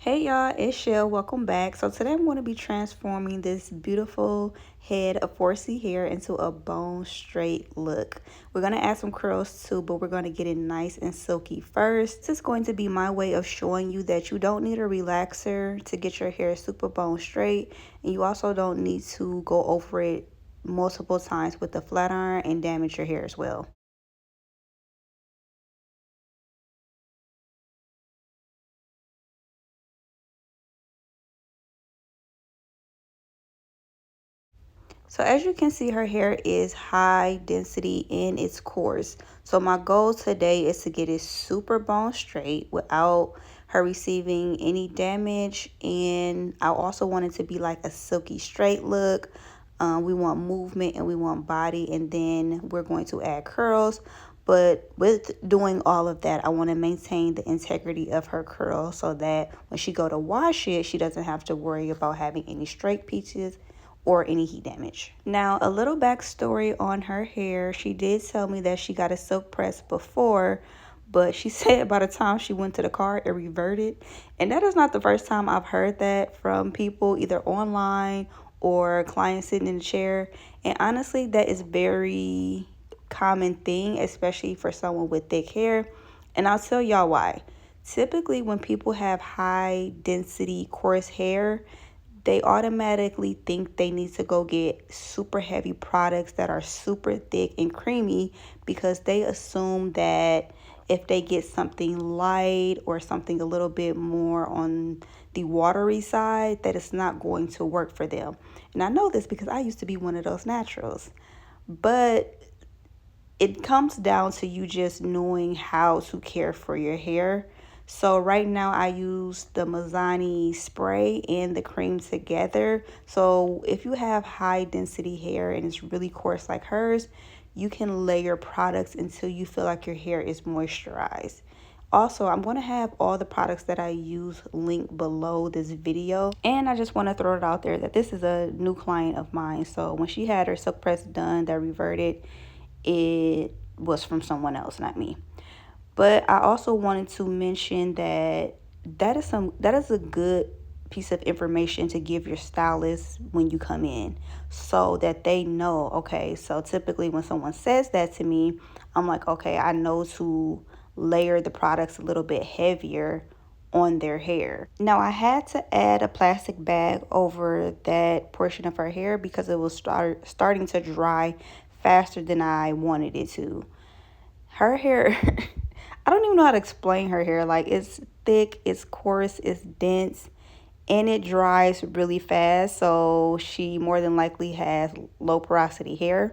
Hey y'all, it's Shell. Welcome back. So today I'm going to be transforming this beautiful head of 4C hair into a bone straight look. We're going to add some curls too, but we're going to get it nice and silky first. This is going to be my way of showing you that you don't need a relaxer to get your hair super bone straight, and you also don't need to go over it multiple times with the flat iron and damage your hair as well. So as you can see, her hair is high density in its course. So my goal today is to get it super bone straight without her receiving any damage. And I also want it to be like a silky straight look. We want movement and we want body, and then we're going to add curls. But with doing all of that, I want to maintain the integrity of her curl so that when she go to wash it, she doesn't have to worry about having any straight pieces or any heat damage. Now, a little backstory on her hair. She did tell me that she got a silk press before, but she said by the time she went to the car, it reverted. And that is not the first time I've heard that from people, either online or clients sitting in the chair. And honestly, that is very common thing, especially for someone with thick hair. And I'll tell y'all why. Typically, when people have high density coarse hair, they automatically think they need to go get super heavy products that are super thick and creamy because they assume that if they get something light or something a little bit more on the watery side, that it's not going to work for them. And I know this because I used to be one of those naturals. But it comes down to you just knowing how to care for your hair. So right now I use the Mazzani spray and the cream together. So if you have high density hair and it's really coarse like hers, you can layer products until you feel like your hair is moisturized. Also, I'm going to have all the products that I use linked below this video. And I just want to throw it out there that this is a new client of mine. So when she had her silk press done that reverted, it was from someone else, not me. But I also wanted to mention that that is a good piece of information to give your stylist when you come in so that they know, okay, so typically when someone says that to me, I'm like, okay, I know to layer the products a little bit heavier on their hair. Now I had to add a plastic bag over that portion of her hair because it was starting to dry faster than I wanted it to. Her hair, I don't even know how to explain her hair. Like, it's thick, it's coarse, it's dense, and it dries really fast. So she more than likely has low porosity hair.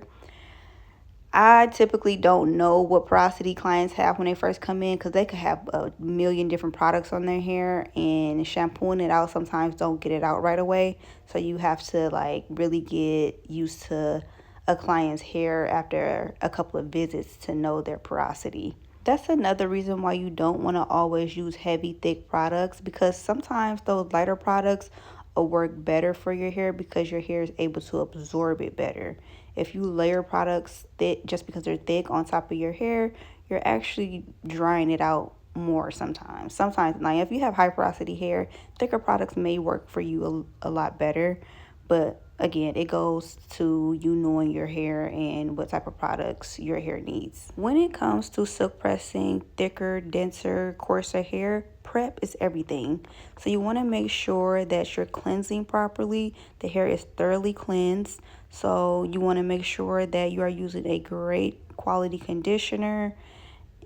I typically don't know what porosity clients have when they first come in because they could have a million different products on their hair, and shampooing it out sometimes don't get it out right away. So you have to like really get used to a client's hair after a couple of visits to know their porosity. That's another reason why you don't want to always use heavy, thick products, because sometimes those lighter products will work better for your hair because your hair is able to absorb it better. If you layer products thick just because they're thick on top of your hair, you're actually drying it out more sometimes. Sometimes, now if you have high porosity hair, thicker products may work for you a lot better. But again, it goes to you knowing your hair and what type of products your hair needs. When it comes to silk pressing thicker, denser, coarser hair, prep is everything. So you want to make sure that you're cleansing properly. The hair is thoroughly cleansed. So you want to make sure that you are using a great quality conditioner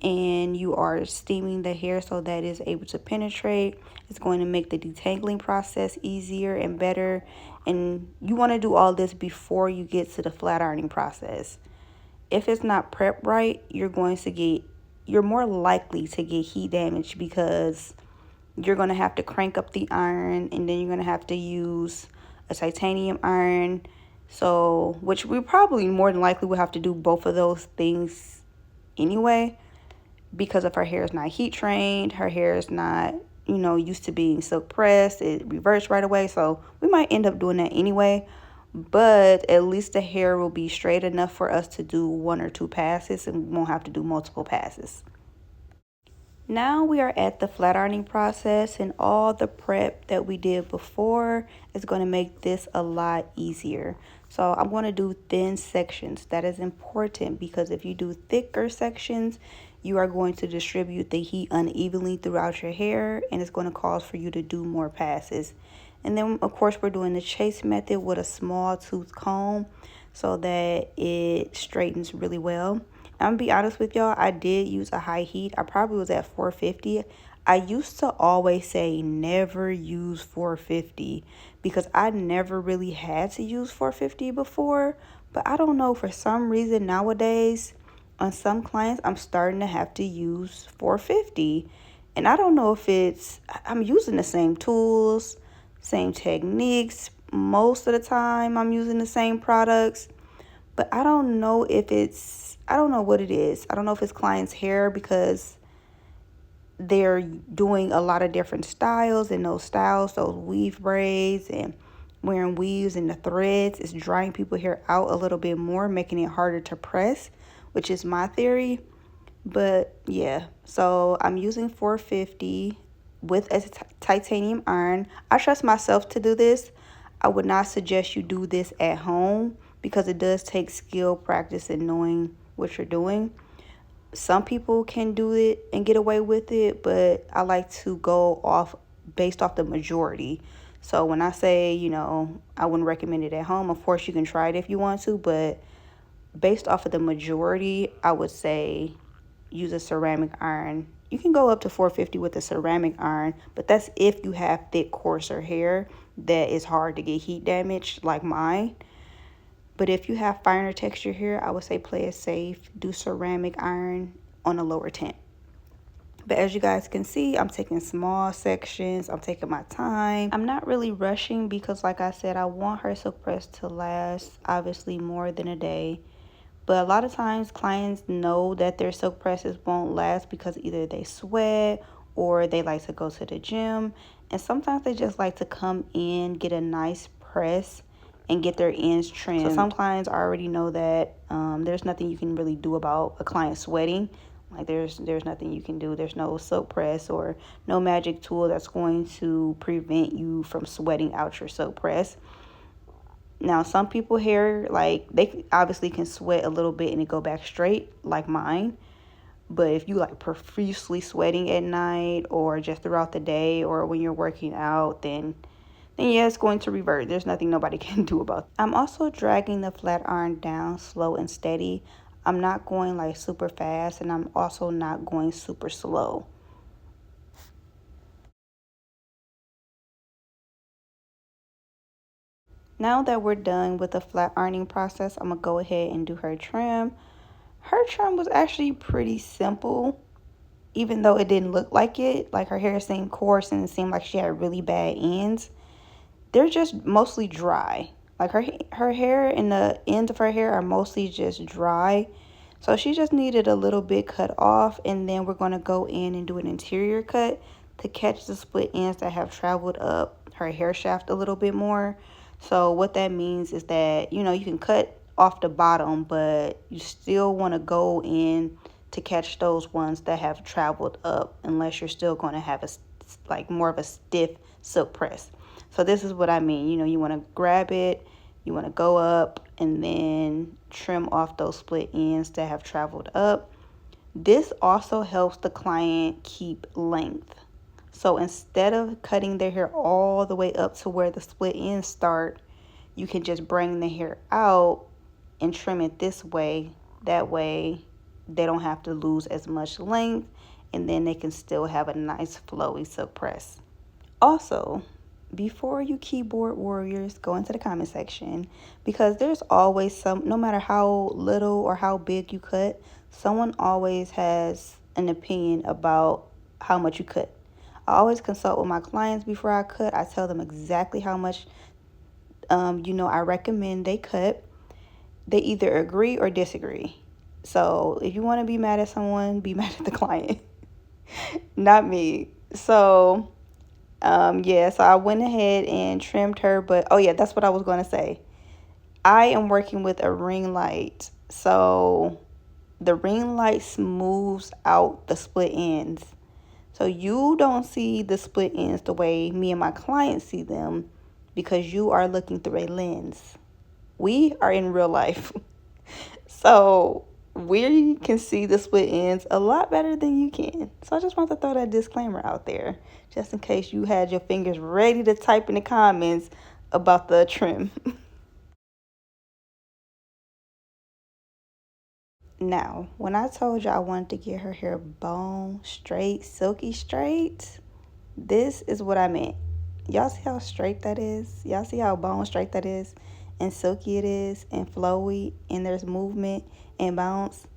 and you are steaming the hair so that it's able to penetrate. It's going to make the detangling process easier and better. And you want to do all this before you get to the flat ironing process. If it's not prepped right, you're more likely to get heat damage because you're going to have to crank up the iron, and then you're going to have to use a titanium iron. So, which we probably more than likely will have to do both of those things anyway, because if her hair is not heat trained, her hair is not, used to being silk pressed, it reverts right away. So we might end up doing that anyway, but at least the hair will be straight enough for us to do one or two passes and we won't have to do multiple passes. Now we are at the flat ironing process, and all the prep that we did before is going to make this a lot easier. So I'm going to do thin sections. That is important because if you do thicker sections, you are going to distribute the heat unevenly throughout your hair, and it's going to cause for you to do more passes. And then of course we're doing the chase method with a small tooth comb so that it straightens really well. I'm gonna be honest with y'all, I did use a high heat. I probably was at 450. I used to always say never use 450 because I never really had to use 450 before. But I don't know, for some reason nowadays, on some clients, I'm starting to have to use 450. And I don't know if I'm using the same tools, same techniques. Most of the time, I'm using the same products. But I don't know I don't know what it is. I don't know if it's client's hair because they're doing a lot of different styles, and those styles, those weave braids and wearing weaves and the threads is drying people's hair out a little bit more, making it harder to press, which is my theory. But yeah, so I'm using 450 with a titanium iron. I trust myself to do this. I would not suggest you do this at home because it does take skill, practice, and knowing what you're doing. Some people can do it and get away with it, but I like to go off based off the majority. So when I say, I wouldn't recommend it at home, of course you can try it if you want to, but based off of the majority, I would say use a ceramic iron. You can go up to 450 with a ceramic iron, but that's if you have thick, coarser hair that is hard to get heat damage like mine. But if you have finer texture hair, I would say play it safe. Do ceramic iron on a lower temp. But as you guys can see, I'm taking small sections. I'm taking my time. I'm not really rushing because, like I said, I want her silk press to last obviously more than a day. But a lot of times clients know that their silk presses won't last because either they sweat or they like to go to the gym. And sometimes they just like to come in, get a nice press, and get their ends trimmed. So some clients already know that there's nothing you can really do about a client sweating. Like there's nothing you can do. There's no silk press or no magic tool that's going to prevent you from sweating out your silk press. Now, some people hair, like, they obviously can sweat a little bit and it go back straight, like mine. But if you like profusely sweating at night or just throughout the day or when you're working out, then yeah, it's going to revert. There's nothing nobody can do about it. I'm also dragging the flat iron down slow and steady. I'm not going like super fast, and I'm also not going super slow. Now that we're done with the flat ironing process, I'm going to go ahead and do her trim. Her trim was actually pretty simple, even though it didn't look like it. Like her hair seemed coarse and it seemed like she had really bad ends. They're just mostly dry. Like her hair and the ends of her hair are mostly just dry. So she just needed a little bit cut off, and then we're going to go in and do an interior cut to catch the split ends that have traveled up her hair shaft a little bit more. So what that means is that, you can cut off the bottom, but you still want to go in to catch those ones that have traveled up, unless you're still going to have like more of a stiff silk press. So this is what I mean. You want to grab it, you want to go up and then trim off those split ends that have traveled up. This also helps the client keep length. So instead of cutting their hair all the way up to where the split ends start, you can just bring the hair out and trim it this way. That way they don't have to lose as much length, and then they can still have a nice flowy silk press. Also, before you keyboard warriors, go into the comment section, because there's always no matter how little or how big you cut, someone always has an opinion about how much you cut. I always consult with my clients before I cut. I tell them exactly how much I recommend they cut. They either agree or disagree. So if you want to be mad at someone, be mad at the client, not me. So so I went ahead and trimmed her, but oh yeah, that's what I was going to say. I am working with a ring light. So the ring light smooths out the split ends. So you don't see the split ends the way me and my clients see them because you are looking through a lens. We are in real life. So we can see the split ends a lot better than you can. So I just want to throw that disclaimer out there just in case you had your fingers ready to type in the comments about the trim. Now, when I told you I wanted to get her hair bone straight, silky straight, this is what I meant. Y'all see how straight that is? Y'all see how bone straight that is? And silky it is, and flowy, and there's movement and bounce.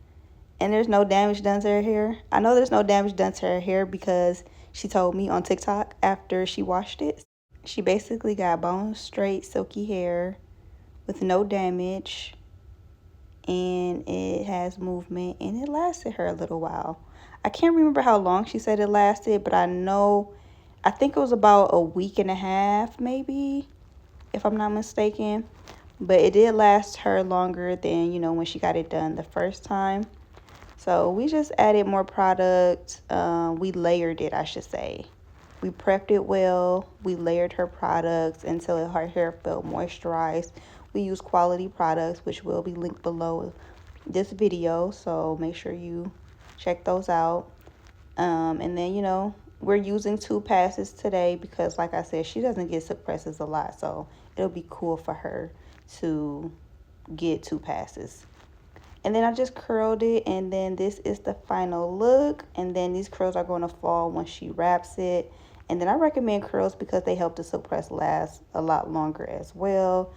And there's no damage done to her hair. I know there's no damage done to her hair because she told me on TikTok after she washed it. She basically got bone straight, silky hair with no damage, and it has movement, and it lasted her a little while. I can't remember how long she said it lasted, but I think it was about a week and a half, maybe, if I'm not mistaken. But it did last her longer than, when she got it done the first time. So we just added more product. We layered it, I should say. We prepped it well. We layered her products until her hair felt moisturized. We use quality products, which will be linked below this video. So make sure you check those out. And then, we're using 2 passes today because, like I said, she doesn't get silk presses a lot. So it'll be cool for her to get 2 passes. And then I just curled it, and then this is the final look. And then these curls are going to fall once she wraps it. And then I recommend curls because they help the silk press last a lot longer as well.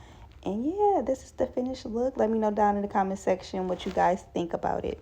And yeah, this is the finished look. Let me know down in the comment section what you guys think about it.